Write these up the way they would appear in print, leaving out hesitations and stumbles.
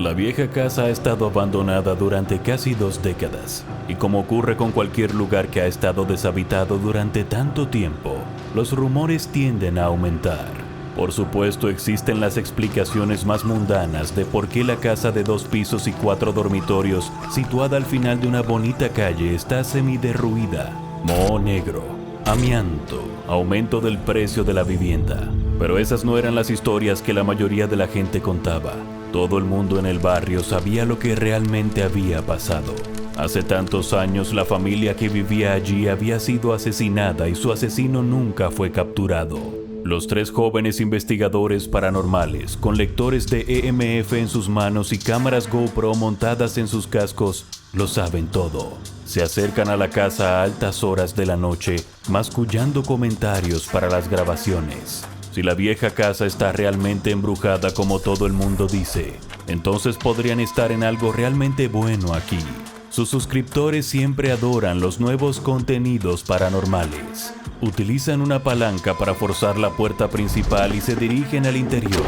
La vieja casa ha estado abandonada durante casi 2 décadas, y como ocurre con cualquier lugar que ha estado deshabitado durante tanto tiempo, los rumores tienden a aumentar. Por supuesto, existen las explicaciones más mundanas de por qué la casa de 2 pisos y 4 dormitorios, situada al final de una bonita calle, está semiderruida. Moho negro, amianto, aumento del precio de la vivienda. Pero esas no eran las historias que la mayoría de la gente contaba. Todo el mundo en el barrio sabía lo que realmente había pasado. Hace tantos años la familia que vivía allí había sido asesinada y su asesino nunca fue capturado. Los 3 jóvenes investigadores paranormales, con lectores de EMF en sus manos y cámaras GoPro montadas en sus cascos, lo saben todo. Se acercan a la casa a altas horas de la noche, mascullando comentarios para las grabaciones. Si la vieja casa está realmente embrujada como todo el mundo dice, entonces podrían estar en algo realmente bueno aquí. Sus suscriptores siempre adoran los nuevos contenidos paranormales. Utilizan una palanca para forzar la puerta principal y se dirigen al interior.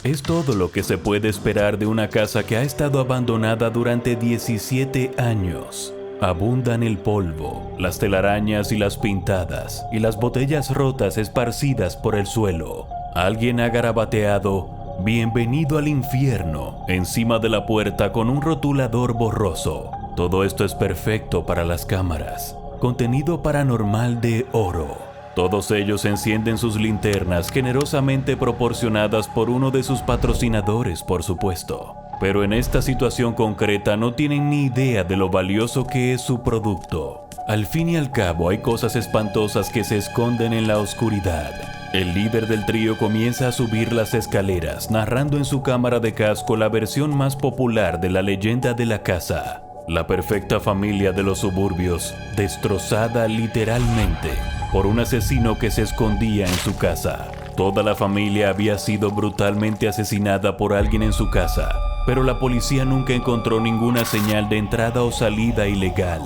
Es todo lo que se puede esperar de una casa que ha estado abandonada durante 17 años. Abundan el polvo, las telarañas y las pintadas, y las botellas rotas esparcidas por el suelo. Alguien ha garabateado "Bienvenido al infierno" encima de la puerta con un rotulador borroso. Todo esto es perfecto para las cámaras. Contenido paranormal de oro. Todos ellos encienden sus linternas, generosamente proporcionadas por uno de sus patrocinadores, por supuesto. Pero en esta situación concreta no tienen ni idea de lo valioso que es su producto. Al fin y al cabo hay cosas espantosas que se esconden en la oscuridad. El líder del trío comienza a subir las escaleras, narrando en su cámara de casco la versión más popular de la leyenda de la casa. La perfecta familia de los suburbios, destrozada literalmente por un asesino que se escondía en su casa. Toda la familia había sido brutalmente asesinada por alguien en su casa, pero la policía nunca encontró ninguna señal de entrada o salida ilegal.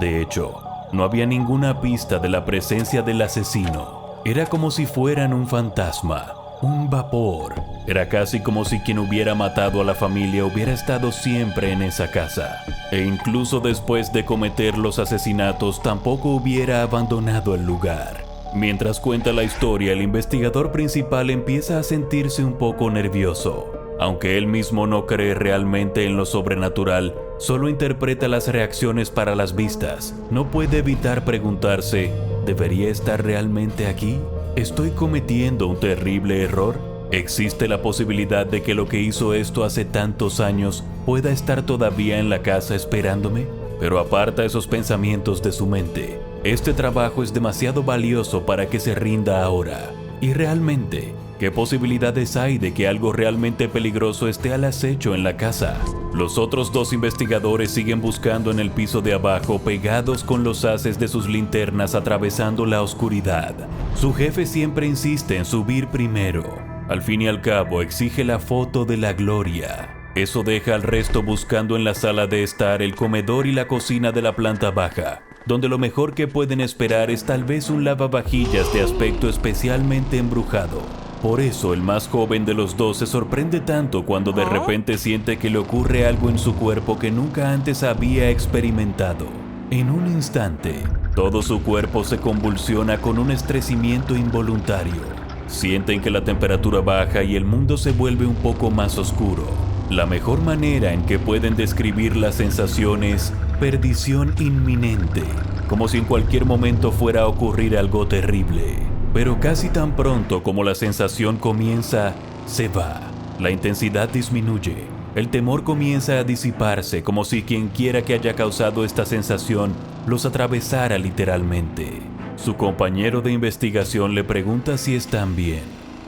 De hecho, no había ninguna pista de la presencia del asesino. Era como si fueran un fantasma, un vapor. Era casi como si quien hubiera matado a la familia hubiera estado siempre en esa casa. E incluso después de cometer los asesinatos tampoco hubiera abandonado el lugar. Mientras cuenta la historia, el investigador principal empieza a sentirse un poco nervioso. Aunque él mismo no cree realmente en lo sobrenatural, solo interpreta las reacciones para las vistas. No puede evitar preguntarse, ¿debería estar realmente aquí? ¿Estoy cometiendo un terrible error? ¿Existe la posibilidad de que lo que hizo esto hace tantos años pueda estar todavía en la casa esperándome? Pero aparta esos pensamientos de su mente. Este trabajo es demasiado valioso para que se rinda ahora. Y realmente, ¿qué posibilidades hay de que algo realmente peligroso esté al acecho en la casa? Los otros 2 investigadores siguen buscando en el piso de abajo, pegados con los haces de sus linternas atravesando la oscuridad. Su jefe siempre insiste en subir primero. Al fin y al cabo, exige la foto de la gloria. Eso deja al resto buscando en la sala de estar, el comedor y la cocina de la planta baja, donde lo mejor que pueden esperar es tal vez un lavavajillas de aspecto especialmente embrujado. Por eso el más joven de los 2 se sorprende tanto cuando de repente siente que le ocurre algo en su cuerpo que nunca antes había experimentado. En un instante, todo su cuerpo se convulsiona con un estremecimiento involuntario. Sienten que la temperatura baja y el mundo se vuelve un poco más oscuro. La mejor manera en que pueden describir la sensación es perdición inminente, como si en cualquier momento fuera a ocurrir algo terrible. Pero casi tan pronto como la sensación comienza, se va. La intensidad disminuye. El temor comienza a disiparse, como si quien quiera que haya causado esta sensación los atravesara literalmente. Su compañero de investigación le pregunta si están bien.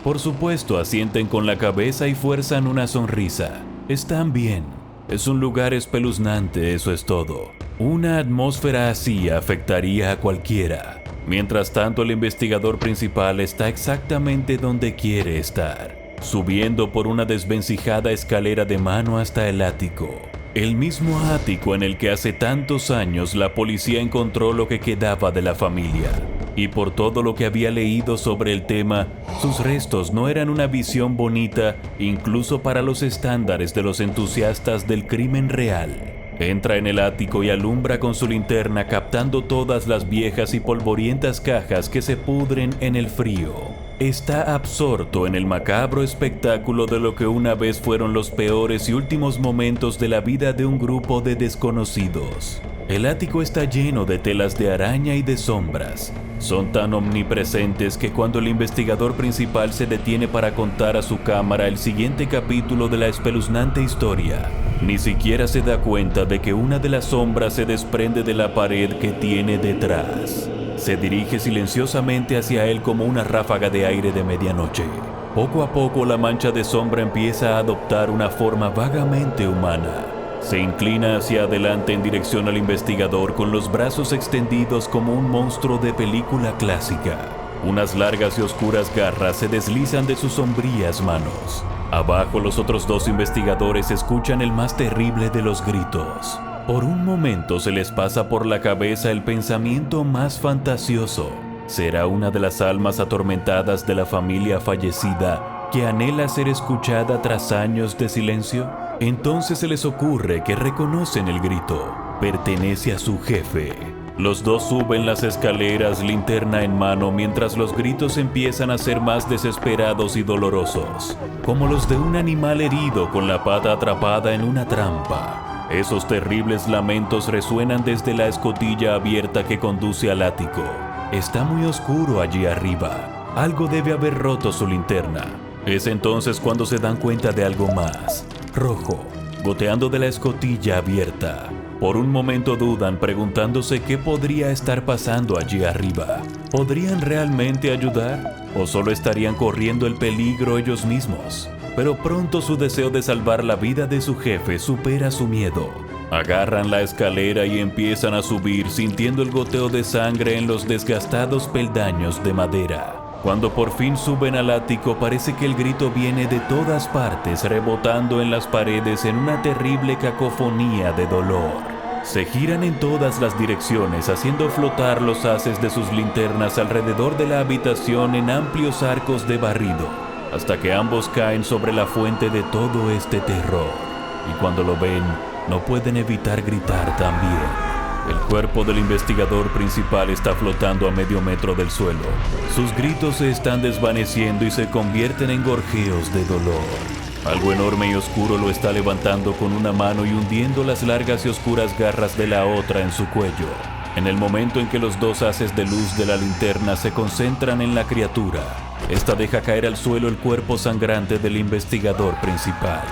Por supuesto, asienten con la cabeza y fuerzan una sonrisa. Están bien. Es un lugar espeluznante, eso es todo. Una atmósfera así afectaría a cualquiera. Mientras tanto, el investigador principal está exactamente donde quiere estar, subiendo por una desvencijada escalera de mano hasta el ático. El mismo ático en el que hace tantos años la policía encontró lo que quedaba de la familia. y por todo lo que había leído sobre el tema, sus restos no eran una visión bonita incluso para los estándares de los entusiastas del crimen real. Entra en el ático y alumbra con su linterna captando todas las viejas y polvorientas cajas que se pudren en el frío. Está absorto en el macabro espectáculo de lo que una vez fueron los peores y últimos momentos de la vida de un grupo de desconocidos. El ático está lleno de telas de araña y de sombras. Son tan omnipresentes que cuando el investigador principal se detiene para contar a su cámara el siguiente capítulo de la espeluznante historia, ni siquiera se da cuenta de que una de las sombras se desprende de la pared que tiene detrás. Se dirige silenciosamente hacia él como una ráfaga de aire de medianoche. Poco a poco la mancha de sombra empieza a adoptar una forma vagamente humana. Se inclina hacia adelante en dirección al investigador con los brazos extendidos como un monstruo de película clásica. Unas largas y oscuras garras se deslizan de sus sombrías manos. Abajo los otros dos investigadores escuchan el más terrible de los gritos. Por un momento se les pasa por la cabeza el pensamiento más fantasioso. ¿Será una de las almas atormentadas de la familia fallecida que anhela ser escuchada tras años de silencio? Entonces se les ocurre que reconocen el grito. Pertenece a su jefe. Los dos suben las escaleras, linterna en mano, mientras los gritos empiezan a ser más desesperados y dolorosos, como los de un animal herido con la pata atrapada en una trampa. Esos terribles lamentos resuenan desde la escotilla abierta que conduce al ático. Está muy oscuro allí arriba. Algo debe haber roto su linterna. Es entonces cuando se dan cuenta de algo más. Rojo, goteando de la escotilla abierta. Por un momento dudan preguntándose qué podría estar pasando allí arriba. ¿Podrían realmente ayudar? ¿O solo estarían corriendo el peligro ellos mismos? Pero pronto su deseo de salvar la vida de su jefe supera su miedo. Agarran la escalera y empiezan a subir sintiendo el goteo de sangre en los desgastados peldaños de madera. Cuando por fin suben al ático parece que el grito viene de todas partes rebotando en las paredes en una terrible cacofonía de dolor. Se giran en todas las direcciones haciendo flotar los haces de sus linternas alrededor de la habitación en amplios arcos de barrido, hasta que ambos caen sobre la fuente de todo este terror. Y cuando lo ven, no pueden evitar gritar también. El cuerpo del investigador principal está flotando a medio metro del suelo. Sus gritos se están desvaneciendo y se convierten en gorjeos de dolor. Algo enorme y oscuro lo está levantando con una mano y hundiendo las largas y oscuras garras de la otra en su cuello. En el momento en que los dos haces de luz de la linterna se concentran en la criatura, esta deja caer al suelo el cuerpo sangrante del investigador principal.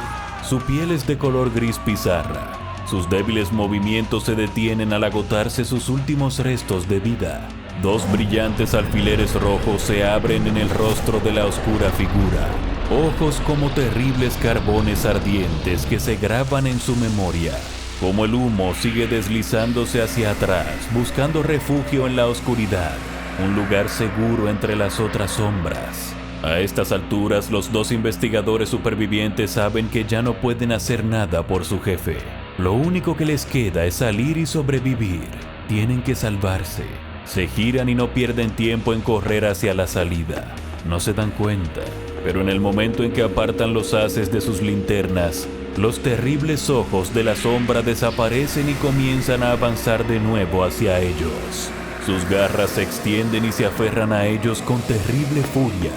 Su piel es de color gris pizarra. Sus débiles movimientos se detienen al agotarse sus últimos restos de vida. Dos brillantes alfileres rojos se abren en el rostro de la oscura figura. Ojos como terribles carbones ardientes que se graban en su memoria. Como el humo sigue deslizándose hacia atrás, buscando refugio en la oscuridad, un lugar seguro entre las otras sombras. A estas alturas, los dos investigadores supervivientes saben que ya no pueden hacer nada por su jefe. Lo único que les queda es salir y sobrevivir. Tienen que salvarse. Se giran y no pierden tiempo en correr hacia la salida. No se dan cuenta, pero en el momento en que apartan los haces de sus linternas, los terribles ojos de la sombra desaparecen y comienzan a avanzar de nuevo hacia ellos. Sus garras se extienden y se aferran a ellos con terrible furia.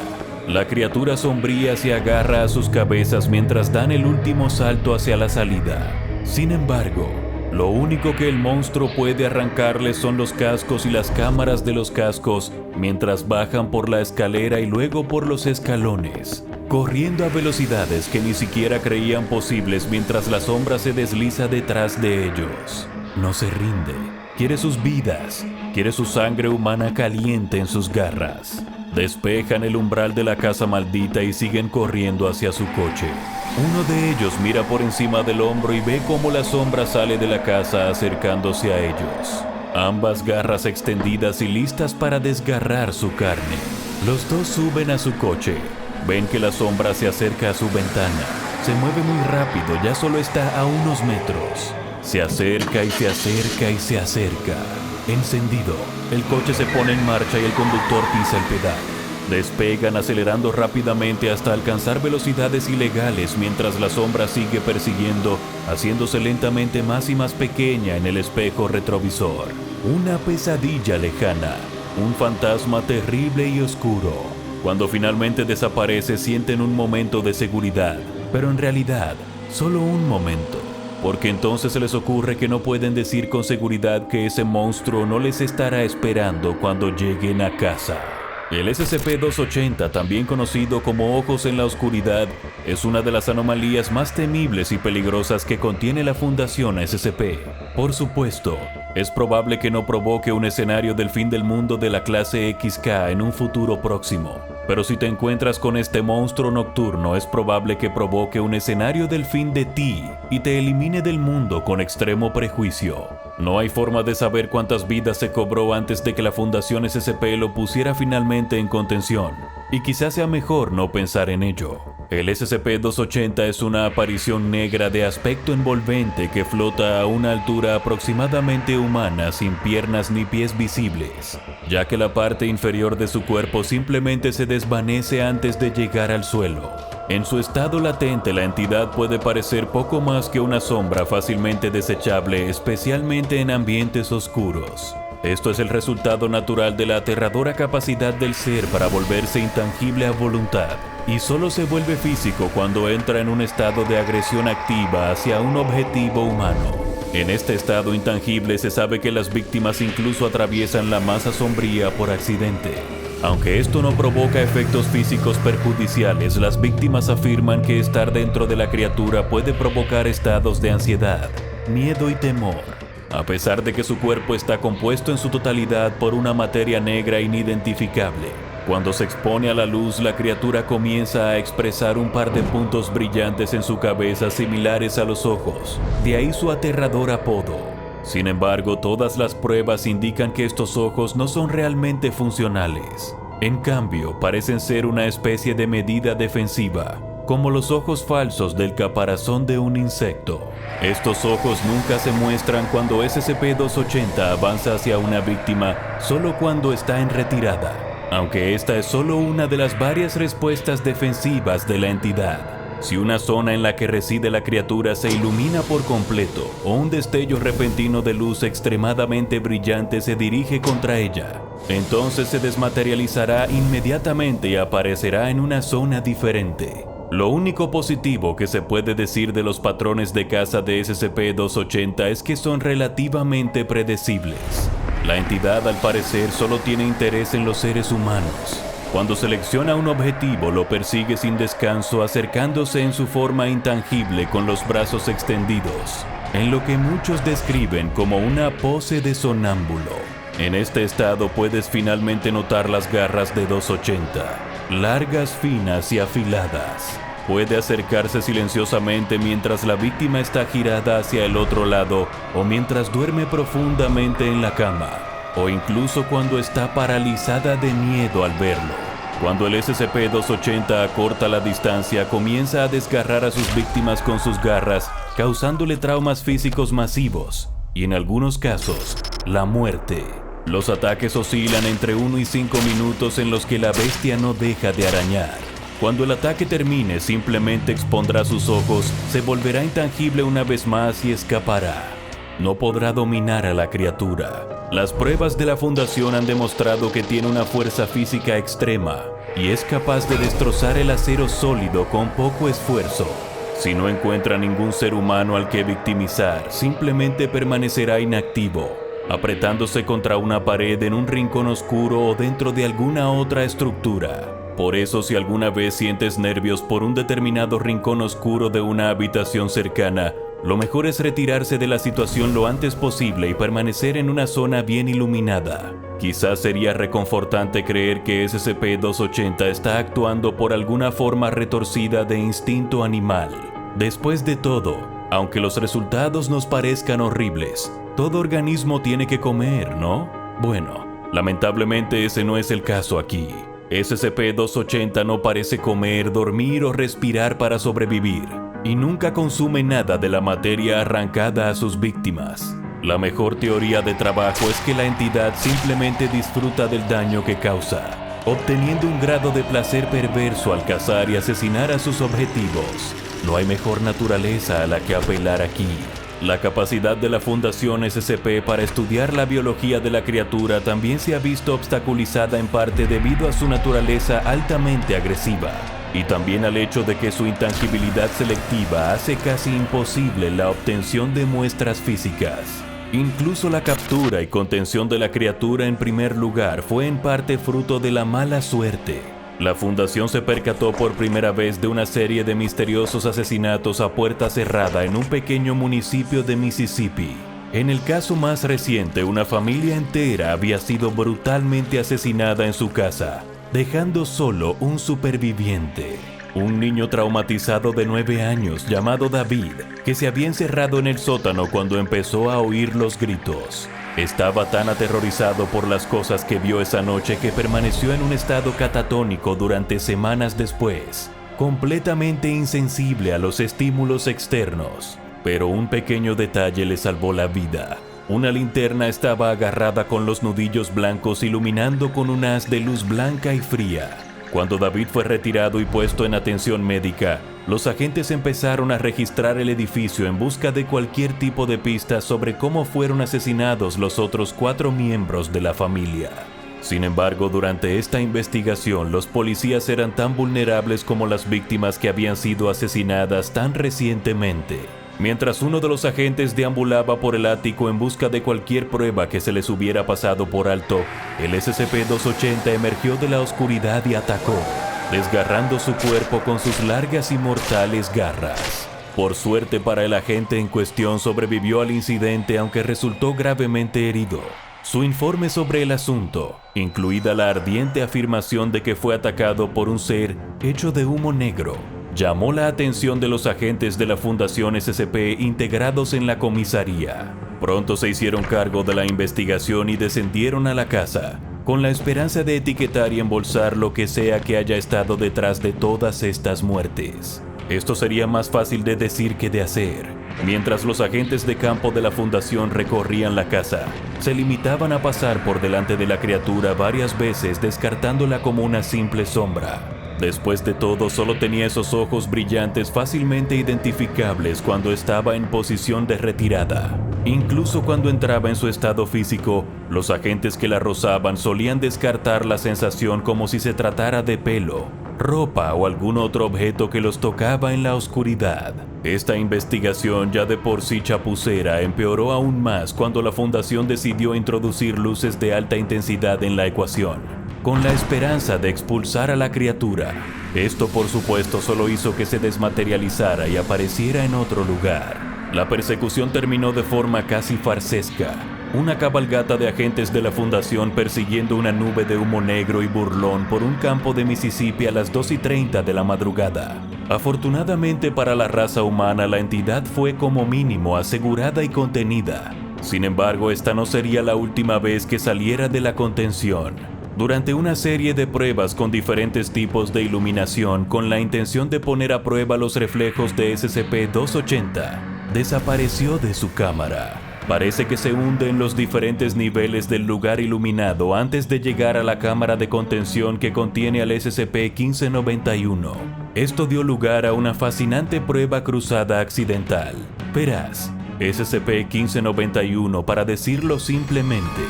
La criatura sombría se agarra a sus cabezas mientras dan el último salto hacia la salida. Sin embargo, lo único que el monstruo puede arrancarles son los cascos y las cámaras de los cascos mientras bajan por la escalera y luego por los escalones, corriendo a velocidades que ni siquiera creían posibles mientras la sombra se desliza detrás de ellos. No se rinde, quiere sus vidas, quiere su sangre humana caliente en sus garras. Despejan el umbral de la casa maldita y siguen corriendo hacia su coche. Uno de ellos mira por encima del hombro y ve cómo la sombra sale de la casa acercándose a ellos. Ambas garras extendidas y listas para desgarrar su carne. Los dos suben a su coche. Ven que la sombra se acerca a su ventana. Se mueve muy rápido, ya solo está a unos metros. Se acerca y se acerca y se acerca. Encendido, el coche se pone en marcha y el conductor pisa el pedal. Despegan acelerando rápidamente hasta alcanzar velocidades ilegales mientras la sombra sigue persiguiendo, haciéndose lentamente más y más pequeña en el espejo retrovisor. Una pesadilla lejana, un fantasma terrible y oscuro. Cuando finalmente desaparece sienten un momento de seguridad, pero en realidad, solo un momento. Porque entonces se les ocurre que no pueden decir con seguridad que ese monstruo no les estará esperando cuando lleguen a casa. El SCP-280, también conocido como Ojos en la Oscuridad, es una de las anomalías más temibles y peligrosas que contiene la Fundación SCP. Por supuesto, es probable que no provoque un escenario del fin del mundo de la clase XK en un futuro próximo. Pero si te encuentras con este monstruo nocturno, es probable que provoque un escenario del fin de ti y te elimine del mundo con extremo prejuicio. No hay forma de saber cuántas vidas se cobró antes de que la Fundación SCP lo pusiera finalmente en contención, y quizás sea mejor no pensar en ello. El SCP-280 es una aparición negra de aspecto envolvente que flota a una altura aproximadamente humana sin piernas ni pies visibles, ya que la parte inferior de su cuerpo simplemente se desvanece antes de llegar al suelo. En su estado latente, la entidad puede parecer poco más que una sombra fácilmente desechable, especialmente en ambientes oscuros. Esto es el resultado natural de la aterradora capacidad del ser para volverse intangible a voluntad, y solo se vuelve físico cuando entra en un estado de agresión activa hacia un objetivo humano. En este estado intangible se sabe que las víctimas incluso atraviesan la masa sombría por accidente. Aunque esto no provoca efectos físicos perjudiciales, las víctimas afirman que estar dentro de la criatura puede provocar estados de ansiedad, miedo y temor. A pesar de que su cuerpo está compuesto en su totalidad por una materia negra inidentificable, cuando se expone a la luz, la criatura comienza a expresar un par de puntos brillantes en su cabeza similares a los ojos, de ahí su aterrador apodo. Sin embargo, todas las pruebas indican que estos ojos no son realmente funcionales. En cambio, parecen ser una especie de medida defensiva, como los ojos falsos del caparazón de un insecto. Estos ojos nunca se muestran cuando SCP-280 avanza hacia una víctima, solo cuando está en retirada, aunque esta es solo una de las varias respuestas defensivas de la entidad. Si una zona en la que reside la criatura se ilumina por completo o un destello repentino de luz extremadamente brillante se dirige contra ella, entonces se desmaterializará inmediatamente y aparecerá en una zona diferente. Lo único positivo que se puede decir de los patrones de caza de SCP-280 es que son relativamente predecibles. La entidad al parecer solo tiene interés en los seres humanos. Cuando selecciona un objetivo lo persigue sin descanso acercándose en su forma intangible con los brazos extendidos, en lo que muchos describen como una pose de sonámbulo. En este estado puedes finalmente notar las garras de 280, largas, finas y afiladas. Puede acercarse silenciosamente mientras la víctima está girada hacia el otro lado o mientras duerme profundamente en la cama, o incluso cuando está paralizada de miedo al verlo. Cuando el SCP-280 acorta la distancia, comienza a desgarrar a sus víctimas con sus garras, causándole traumas físicos masivos y, en algunos casos, la muerte. Los ataques oscilan entre 1 y 5 minutos en los que la bestia no deja de arañar. Cuando el ataque termine, simplemente expondrá sus ojos, se volverá intangible una vez más y escapará. No podrá dominar a la criatura. Las pruebas de la Fundación han demostrado que tiene una fuerza física extrema y es capaz de destrozar el acero sólido con poco esfuerzo. Si no encuentra ningún ser humano al que victimizar, simplemente permanecerá inactivo, apretándose contra una pared en un rincón oscuro o dentro de alguna otra estructura. Por eso, si alguna vez sientes nervios por un determinado rincón oscuro de una habitación cercana, lo mejor es retirarse de la situación lo antes posible y permanecer en una zona bien iluminada. Quizás sería reconfortante creer que SCP-280 está actuando por alguna forma retorcida de instinto animal. Después de todo, aunque los resultados nos parezcan horribles, todo organismo tiene que comer, ¿no? Bueno, lamentablemente ese no es el caso aquí. SCP-280 no parece comer, dormir o respirar para sobrevivir, y nunca consume nada de la materia arrancada a sus víctimas. La mejor teoría de trabajo es que la entidad simplemente disfruta del daño que causa, obteniendo un grado de placer perverso al cazar y asesinar a sus objetivos. No hay mejor naturaleza a la que apelar aquí. La capacidad de la Fundación SCP para estudiar la biología de la criatura también se ha visto obstaculizada en parte debido a su naturaleza altamente agresiva, y también al hecho de que su intangibilidad selectiva hace casi imposible la obtención de muestras físicas. Incluso la captura y contención de la criatura en primer lugar fue en parte fruto de la mala suerte. La Fundación se percató por primera vez de una serie de misteriosos asesinatos a puerta cerrada en un pequeño municipio de Mississippi. En el caso más reciente, una familia entera había sido brutalmente asesinada en su casa, dejando solo un superviviente. Un niño traumatizado de 9 años llamado David, que se había encerrado en el sótano cuando empezó a oír los gritos. Estaba tan aterrorizado por las cosas que vio esa noche que permaneció en un estado catatónico durante semanas después, completamente insensible a los estímulos externos. Pero un pequeño detalle le salvó la vida. Una linterna estaba agarrada con los nudillos blancos iluminando con un haz de luz blanca y fría. Cuando David fue retirado y puesto en atención médica, los agentes empezaron a registrar el edificio en busca de cualquier tipo de pista sobre cómo fueron asesinados los otros 4 miembros de la familia. Sin embargo, durante esta investigación, los policías eran tan vulnerables como las víctimas que habían sido asesinadas tan recientemente. Mientras uno de los agentes deambulaba por el ático en busca de cualquier prueba que se les hubiera pasado por alto, el SCP-280 emergió de la oscuridad y atacó, desgarrando su cuerpo con sus largas y mortales garras. Por suerte para el agente en cuestión, sobrevivió al incidente aunque resultó gravemente herido. Su informe sobre el asunto, incluida la ardiente afirmación de que fue atacado por un ser hecho de humo negro, llamó la atención de los agentes de la Fundación SCP integrados en la comisaría. Pronto se hicieron cargo de la investigación y descendieron a la casa, con la esperanza de etiquetar y embolsar lo que sea que haya estado detrás de todas estas muertes. Esto sería más fácil de decir que de hacer. Mientras los agentes de campo de la Fundación recorrían la casa, se limitaban a pasar por delante de la criatura varias veces, descartándola como una simple sombra. Después de todo, solo tenía esos ojos brillantes fácilmente identificables cuando estaba en posición de retirada. Incluso cuando entraba en su estado físico, los agentes que la rozaban solían descartar la sensación como si se tratara de pelo, ropa o algún otro objeto que los tocaba en la oscuridad. Esta investigación, ya de por sí chapucera, empeoró aún más cuando la Fundación decidió introducir luces de alta intensidad en la ecuación, con la esperanza de expulsar a la criatura. Esto, por supuesto, solo hizo que se desmaterializara y apareciera en otro lugar. La persecución terminó de forma casi farsesca. Una cabalgata de agentes de la Fundación persiguiendo una nube de humo negro y burlón por un campo de Mississippi a las 2:30 de la madrugada. Afortunadamente para la raza humana, la entidad fue como mínimo asegurada y contenida. Sin embargo, esta no sería la última vez que saliera de la contención. Durante una serie de pruebas con diferentes tipos de iluminación con la intención de poner a prueba los reflejos de SCP-280, desapareció de su cámara. Parece que se hunde en los diferentes niveles del lugar iluminado antes de llegar a la cámara de contención que contiene al SCP-1591. Esto dio lugar a una fascinante prueba cruzada accidental. Verás, SCP-1591, para decirlo simplemente,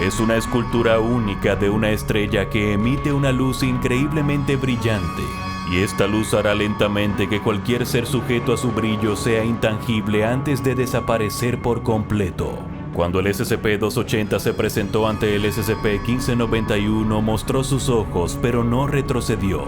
es una escultura única de una estrella que emite una luz increíblemente brillante, y esta luz hará lentamente que cualquier ser sujeto a su brillo sea intangible antes de desaparecer por completo. Cuando el SCP-280 se presentó ante el SCP-1591, mostró sus ojos, pero no retrocedió.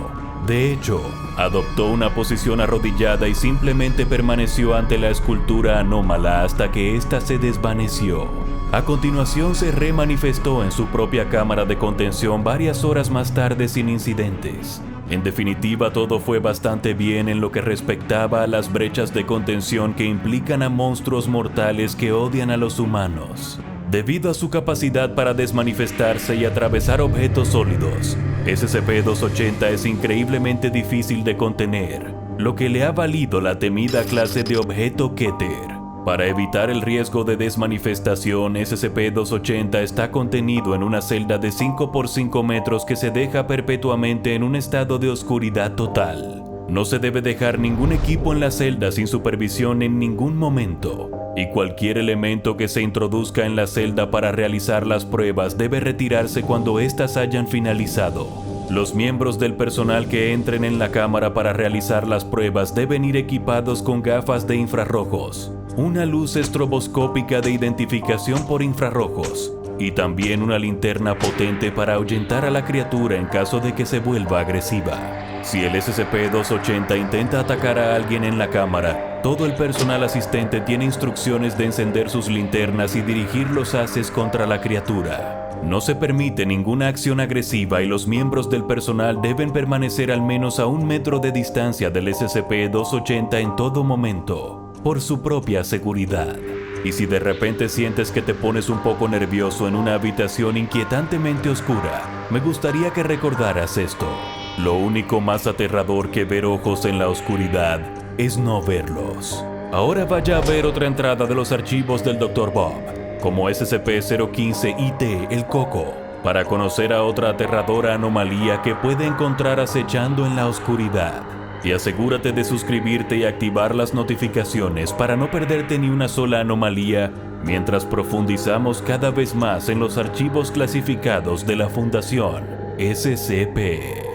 De hecho, adoptó una posición arrodillada y simplemente permaneció ante la escultura anómala hasta que ésta se desvaneció. A continuación se remanifestó en su propia cámara de contención varias horas más tarde sin incidentes. En definitiva, todo fue bastante bien en lo que respectaba a las brechas de contención que implican a monstruos mortales que odian a los humanos. Debido a su capacidad para desmanifestarse y atravesar objetos sólidos, SCP-280 es increíblemente difícil de contener, lo que le ha valido la temida clase de objeto Keter. Para evitar el riesgo de desmanifestación, SCP-280 está contenido en una celda de 5 por 5 metros que se deja perpetuamente en un estado de oscuridad total. No se debe dejar ningún equipo en la celda sin supervisión en ningún momento, y cualquier elemento que se introduzca en la celda para realizar las pruebas debe retirarse cuando éstas hayan finalizado. Los miembros del personal que entren en la cámara para realizar las pruebas deben ir equipados con gafas de infrarrojos, una luz estroboscópica de identificación por infrarrojos y también una linterna potente para ahuyentar a la criatura en caso de que se vuelva agresiva. Si el SCP-280 intenta atacar a alguien en la cámara, todo el personal asistente tiene instrucciones de encender sus linternas y dirigir los haces contra la criatura. No se permite ninguna acción agresiva y los miembros del personal deben permanecer al menos a 1 metro de distancia del SCP-280 en todo momento, por su propia seguridad. Y si de repente sientes que te pones un poco nervioso en una habitación inquietantemente oscura, me gustaría que recordaras esto. Lo único más aterrador que ver ojos en la oscuridad es no verlos. Ahora vaya a ver otra entrada de los archivos del Dr. Bob, como SCP-015-IT El Coco, para conocer a otra aterradora anomalía que puede encontrar acechando en la oscuridad. Y asegúrate de suscribirte y activar las notificaciones para no perderte ni una sola anomalía mientras profundizamos cada vez más en los archivos clasificados de la Fundación SCP.